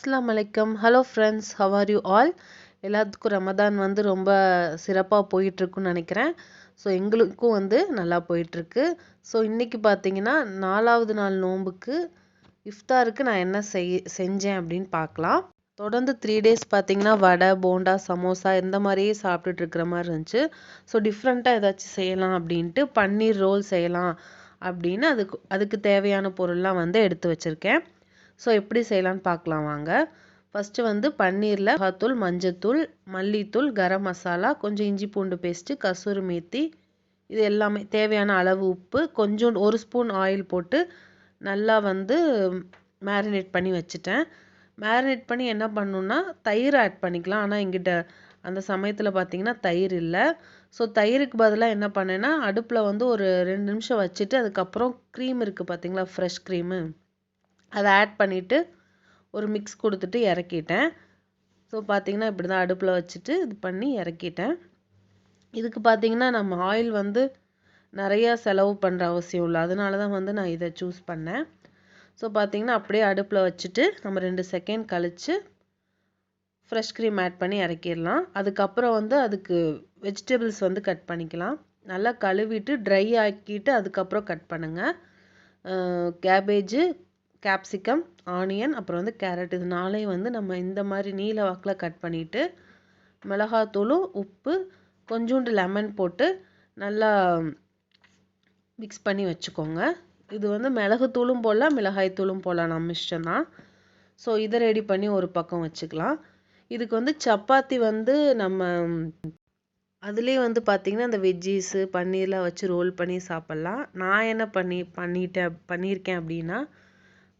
அஸ்ஸலாமு அலைக்கும். Hello friends, how are you all? எல்லாத்துக்கும் ரமதான் வந்து ரொம்ப சிறப்பாக போயிட்டுருக்குன்னு நினைக்கிறேன். ஸோ எங்களுக்கும் வந்து நல்லா போயிட்டுருக்கு. ஸோ இன்றைக்கி பார்த்தீங்கன்னா 4வது நாள் நோன்புக்கு இஃப்தாருக்கு நான் என்ன செஞ்சேன் அப்படின்னு பார்க்கலாம். தொடர்ந்து 3 டேஸ் பார்த்தீங்கன்னா வடை, போண்டா, சமோசா இந்த மாதிரியே சாப்பிட்டுட்டு இருக்கிற மாதிரி இருந்துச்சு. ஸோ டிஃப்ரெண்ட்டாக ஏதாச்சும் செய்யலாம் அப்படின்ட்டு பன்னீர் ரோல் செய்யலாம் அப்படின்னு அதுக்கு தேவையான பொருள்லாம் வந்து எடுத்து வச்சுருக்கேன். ஸோ எப்படி செய்யலான்னு பார்க்கலாம் வாங்க. ஃபஸ்ட்டு வந்து பன்னீரில் மிளகாத்தூள், மஞ்சத்தூள், மல்லித்தூள், கரம் மசாலா, கொஞ்சம் இஞ்சி பூண்டு பேஸ்ட்டு, கசூரி மேத்தி, இது எல்லாமே தேவையான அளவு உப்பு, கொஞ்சம் 1 ஸ்பூன் ஆயில் போட்டு நல்லா வந்து மேரினேட் பண்ணி வச்சுட்டேன். மேரினேட் பண்ணி என்ன பண்ணணுன்னா தயிர் ஆட் பண்ணிக்கலாம். ஆனால் எங்கிட்ட அந்த சமயத்தில் பார்த்தீங்கன்னா தயிர் இல்லை. ஸோ தயிருக்கு பதிலாக என்ன பண்ணேன்னா அடுப்பில் வந்து ஒரு 2 நிமிஷம் வச்சுட்டு அதுக்கப்புறம் க்ரீம் இருக்குது பார்த்தீங்களா, ஃப்ரெஷ் க்ரீமு, அதை ஆட் பண்ணிவிட்டு ஒரு மிக்ஸ் கொடுத்துட்டு இறக்கிட்டேன். ஸோ பார்த்தீங்கன்னா இப்படி தான் அடுப்பில் வச்சுட்டு இது பண்ணி இறக்கிட்டேன். இதுக்கு பார்த்தீங்கன்னா நம்ம ஆயில் வந்து நிறையா செலவு பண்ணுற அவசியம் இல்லை. அதனால தான் வந்து நான் இதை சூஸ் பண்ணேன். ஸோ பார்த்தீங்கன்னா அப்படியே அடுப்பில் வச்சுட்டு நம்ம 2 செகண்ட் கழித்து ஃப்ரெஷ் க்ரீம் ஆட் பண்ணி இறக்கிடலாம். அதுக்கப்புறம் வந்து அதுக்கு வெஜிடபிள்ஸ் வந்து கட் பண்ணிக்கலாம். நல்லா கழுவிட்டு ட்ரை ஆக்கிட்டு அதுக்கப்புறம் கட் பண்ணுங்கள். கேபேஜு, கேப்சிகம், ஆனியன், அப்புறம் வந்து கேரட், இது 4ஐயும் வந்து நம்ம இந்த மாதிரி நீல வாக்கில் கட் பண்ணிவிட்டு மிளகாத்தூளும் உப்பு கொஞ்சோண்டு லெமன் போட்டு நல்லா மிக்ஸ் பண்ணி வச்சுக்கோங்க. இது வந்து மிளகுத்தூளும் போடலாம், மிளகாய் தூளும் போடலாம், நம்ம இஷ்டம்தான். ஸோ இதை ரெடி பண்ணி ஒரு பக்கம் வச்சுக்கலாம். இதுக்கு வந்து சப்பாத்தி வந்து நம்ம அதுலேயே வந்து பார்த்திங்கன்னா இந்த வெஜ்ஜீஸு பன்னீர்லாம் வச்சு ரோல் பண்ணி சாப்பிட்லாம். நான் என்ன பண்ணியிருக்கேன் அப்படின்னா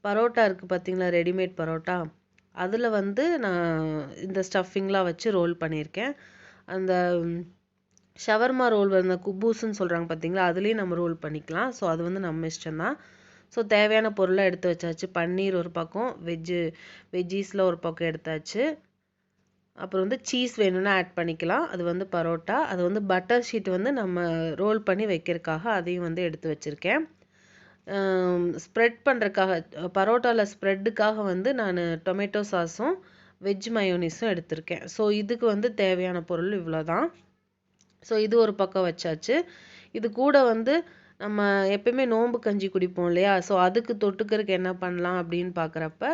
பரோட்டா இருக்குது பார்த்தீங்களா, ரெடிமேட் பரோட்டா, அதில் வந்து நான் இந்த ஸ்டஃபிங்லாம் வச்சு ரோல் பண்ணியிருக்கேன். அந்த ஷவர்மா ரோல் வந்து குப்பூஸுன்னு சொல்கிறாங்க பார்த்தீங்களா, அதுலேயும் நம்ம ரோல் பண்ணிக்கலாம். ஸோ அது வந்து நம்ம இஷ்டம்தான். ஸோ தேவையான பொருளாக எடுத்து வச்சாச்சு. பன்னீர் ஒரு பக்கம், வெஜ்ஜீஸில் ஒரு பக்கம் எடுத்தாச்சு. அப்புறம் வந்து சீஸ் வேணும்னா ஆட் பண்ணிக்கலாம். அது வந்து பரோட்டா, அது வந்து பட்டர் ஷீட் வந்து நம்ம ரோல் பண்ணி வைக்கிறதுக்காக அதையும் வந்து எடுத்து வச்சுருக்கேன். ஸ்ப்ரெட் பண்ணுறதுக்காக பரோட்டாவில் ஸ்ப்ரெட்டுக்காக வந்து நான் டொமேட்டோ சாஸும் வெஜ் மயோனிஸும் எடுத்திருக்கேன். ஸோ இதுக்கு வந்து தேவையான பொருள் இவ்வளோ தான். ஸோ இது ஒரு பக்கம் வச்சாச்சு. இது கூட வந்து நம்ம எப்பயுமே நோன்பு கஞ்சி குடிப்போம் இல்லையா, ஸோ அதுக்கு தொட்டுக்கிறதுக்கு என்ன பண்ணலாம் அப்படின்னு பார்க்குறப்ப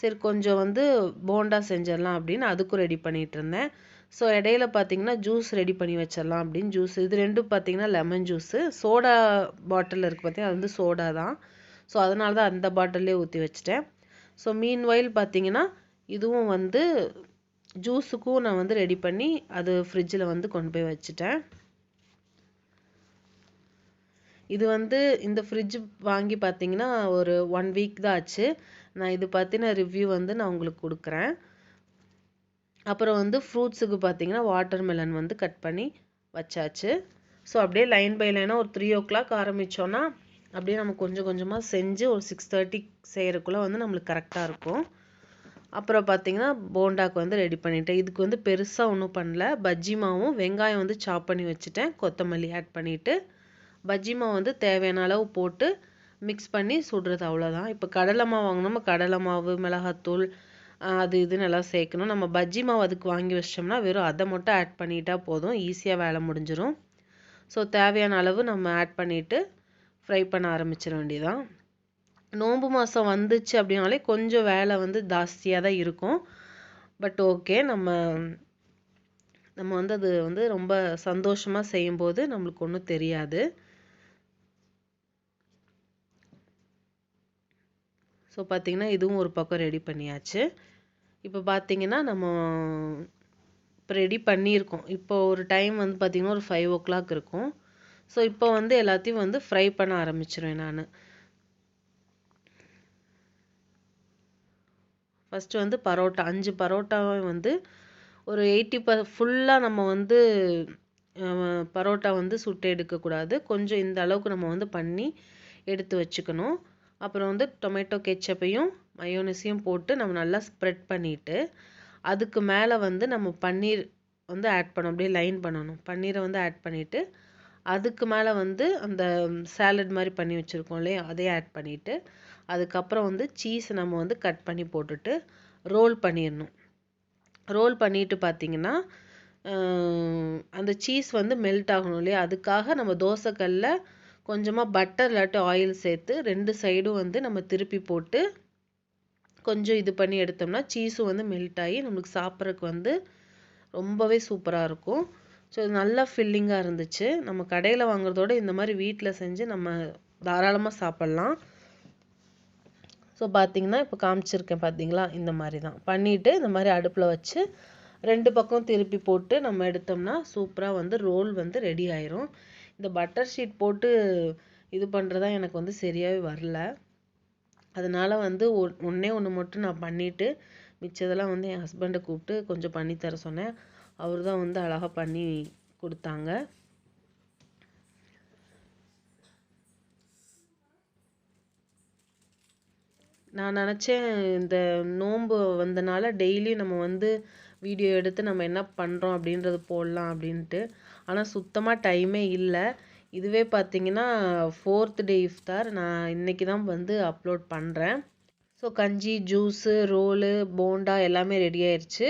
சரி கொஞ்சம் வந்து போண்டா செஞ்சிடலாம் அப்படின்னு அதுக்கும் ரெடி பண்ணிகிட்டு இருந்தேன். ஸோ இடையில பார்த்தீங்கன்னா ஜூஸ் ரெடி பண்ணி வச்சிடலாம் அப்படின்னு ஜூஸ், இது ரெண்டும் பார்த்தீங்கன்னா லெமன் ஜூஸு, சோடா பாட்டில் இருக்குது பார்த்தீங்கன்னா அது வந்து சோடா தான். ஸோ அதனால தான் அந்த பாட்டிலே ஊற்றி வச்சுட்டேன். ஸோ மீன்வைல் பார்த்தீங்கன்னா இதுவும் வந்து ஜூஸுக்கும் நான் வந்து ரெடி பண்ணி அது ஃப்ரிட்ஜில் வந்து கொண்டு போய் வச்சுட்டேன். இது வந்து இந்த ஃப்ரிட்ஜ் வாங்கி பார்த்தீங்கன்னா ஒரு 1 வீக் தான் ஆச்சு. நான் இது பற்றின ரிவ்யூ வந்து நான் உங்களுக்கு கொடுக்குறேன். அப்புறம் வந்து ஃப்ரூட்ஸுக்கு பார்த்தீங்கன்னா வாட்டர் மெலன் வந்து கட் பண்ணி வச்சாச்சு. ஸோ அப்படியே லைன் பை லைனாக ஒரு 3 o'clock ஆரம்பித்தோன்னா அப்படியே நம்ம கொஞ்சம் கொஞ்சமாக செஞ்சு ஒரு 6:30 செய்கிறதுக்குள்ளே வந்து நம்மளுக்கு கரெக்டாக இருக்கும். அப்புறம் பார்த்தீங்கன்னா போண்டாக்கு வந்து ரெடி பண்ணிட்டேன். இதுக்கு வந்து பெருசாக ஒன்றும் பண்ணல. பஜ்ஜி மாவும் வெங்காயம் வந்து சாப் பண்ணி வச்சுட்டேன், கொத்தமல்லி ஆட் பண்ணிவிட்டு பஜ்ஜி மாவு வந்து தேவையான அளவு போட்டு மிக்ஸ் பண்ணி சுடுறது, அவ்வளோதான். இப்போ கடலை மாவு வாங்கினோமா கடலை மாவு, மிளகாத்தூள், அது இதுன்னு எல்லாம் சேர்க்கணும். நம்ம பஜ்ஜி மாவு அதுக்கு வாங்கி வச்சிட்டோம்னா வெறும் அதை மட்டும் ஆட் பண்ணிட்டா போதும், ஈஸியாக வேலை முடிஞ்சிடும். ஸோ தேவையான அளவு நம்ம ஆட் பண்ணிவிட்டு ஃப்ரை பண்ண ஆரம்பிச்சிட வேண்டியதான். நோன்பு மாதம் வந்துச்சு அப்படின்னாலே கொஞ்சம் வேலை வந்து ஜாஸ்தியாக தான் இருக்கும். பட் ஓகே, நம்ம வந்து அது வந்து ரொம்ப சந்தோஷமாக செய்யும்போது நம்மளுக்கு ஒன்றும் தெரியாது. ஸோ பார்த்திங்கன்னா இதுவும் ஒரு பக்கம் ரெடி பண்ணியாச்சு. இப்போ பார்த்திங்கன்னா நம்ம இப்போ ரெடி பண்ணியிருக்கோம். இப்போ ஒரு டைம் வந்து பார்த்திங்கன்னா ஒரு 5 o'clock இருக்கும். ஸோ இப்போ வந்து எல்லாத்தையும் வந்து ஃப்ரை பண்ண ஆரம்பிச்சிருவேன் நான். ஃபஸ்ட்டு வந்து பரோட்டா 5 பரோட்டாவை வந்து ஒரு 80% ஃபுல்லாக நம்ம வந்து பரோட்டா வந்து சுட்டு எடுக்கக்கூடாது. கொஞ்சம் இந்த அளவுக்கு நம்ம வந்து பண்ணி எடுத்து வச்சுக்கணும். அப்புறம் வந்து டொமேட்டோ கெச்சப்பையும் மயோனஸையும் போட்டு நம்ம நல்லா ஸ்ப்ரெட் பண்ணிவிட்டு அதுக்கு மேலே வந்து நம்ம பன்னீர் வந்து ஆட் பண்ணணும், அப்படியே லைன் பண்ணணும். பன்னீரை வந்து ஆட் பண்ணிவிட்டு அதுக்கு மேலே வந்து அந்த சாலட் மாதிரி பண்ணி வச்சுருக்கோம் இல்லையா, அதையே ஆட் பண்ணிவிட்டு அதுக்கப்புறம் வந்து சீஸ் நம்ம வந்து கட் பண்ணி போட்டுட்டு ரோல் பண்ணிடணும். ரோல் பண்ணிட்டு பார்த்தீங்கன்னா அந்த சீஸ் வந்து மெல்ட் ஆகணும் இல்லையா, அதுக்காக நம்ம தோசைக்கல்ல கொஞ்சமாக பட்டர் இல்லாட்டி ஆயில் சேர்த்து 2 சைடும் வந்து நம்ம திருப்பி போட்டு கொஞ்சம் இது பண்ணி எடுத்தோம்னா சீஸும் வந்து மெல்ட் ஆகி நம்மளுக்கு சாப்பிட்றதுக்கு வந்து ரொம்பவே சூப்பராக இருக்கும். ஸோ இது நல்லா ஃபில்லிங்காக இருந்துச்சு. நம்ம கடையில் வாங்குறதோட இந்த மாதிரி வீட்டில் செஞ்சு நம்ம தாராளமாக சாப்பிட்லாம். ஸோ பார்த்தீங்கன்னா இப்போ காமிச்சிருக்கேன் பார்த்தீங்களா, இந்த மாதிரி தான் பண்ணிவிட்டு இந்த மாதிரி அடுப்பில் வச்சு 2 பக்கம் திருப்பி போட்டு நம்ம எடுத்தோம்னா சூப்பராக வந்து ரோல் வந்து ரெடி ஆயிரும். இந்த பட்டர் ஷீட் போட்டு இது பண்ணுறதா எனக்கு வந்து சரியாகவே வரல. அதனால வந்து ஒன்றே ஒன்று மட்டும் நான் பண்ணிவிட்டு மிச்சதெல்லாம் வந்து என் ஹஸ்பண்டை கூப்பிட்டு கொஞ்சம் பண்ணித்தர சொன்னேன். அவர் தான் வந்து அழகாக பண்ணி கொடுத்தாங்க. நான் நினச்சேன் இந்த நோன்பு வந்தனால டெய்லி நம்ம வந்து வீடியோ எடுத்து நம்ம என்ன பண்ணுறோம் அப்படின்றது போடலாம் அப்படின்ட்டு. ஆனால் சுத்தமாக டைமே இல்லை. இதுவே பார்த்தீங்கன்னா 4th டே இஃப்தார். நான் இன்றைக்கி தான் வந்து அப்லோட் பண்ணுறேன். ஸோ கஞ்சி, ஜூஸு, ரோலு, போண்டா எல்லாமே ரெடி ஆயிடுச்சு.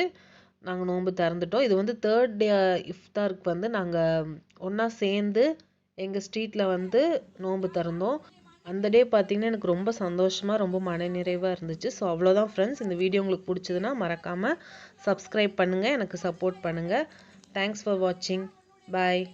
நாங்கள் நோன்பு திறந்துட்டோம். இது வந்து 3rd டே இஃப்தாருக்கு வந்து நாங்கள் ஒன்றா சேர்ந்து எங்கள் ஸ்ட்ரீட்டில் வந்து நோன்பு திறந்தோம். அந்த டே பார்த்தீங்கன்னா எனக்கு ரொம்ப சந்தோஷமாக ரொம்ப மனநிறைவாக இருந்துச்சு. ஸோ அவ்வளோதான் ஃப்ரெண்ட்ஸ். இந்த வீடியோ உங்களுக்கு பிடிச்சதுன்னா மறக்காமல் சப்ஸ்கிரைப் பண்ணுங்கள், எனக்கு சப்போர்ட் பண்ணுங்கள். தேங்க்ஸ் ஃபார் வாட்சிங். பாய்.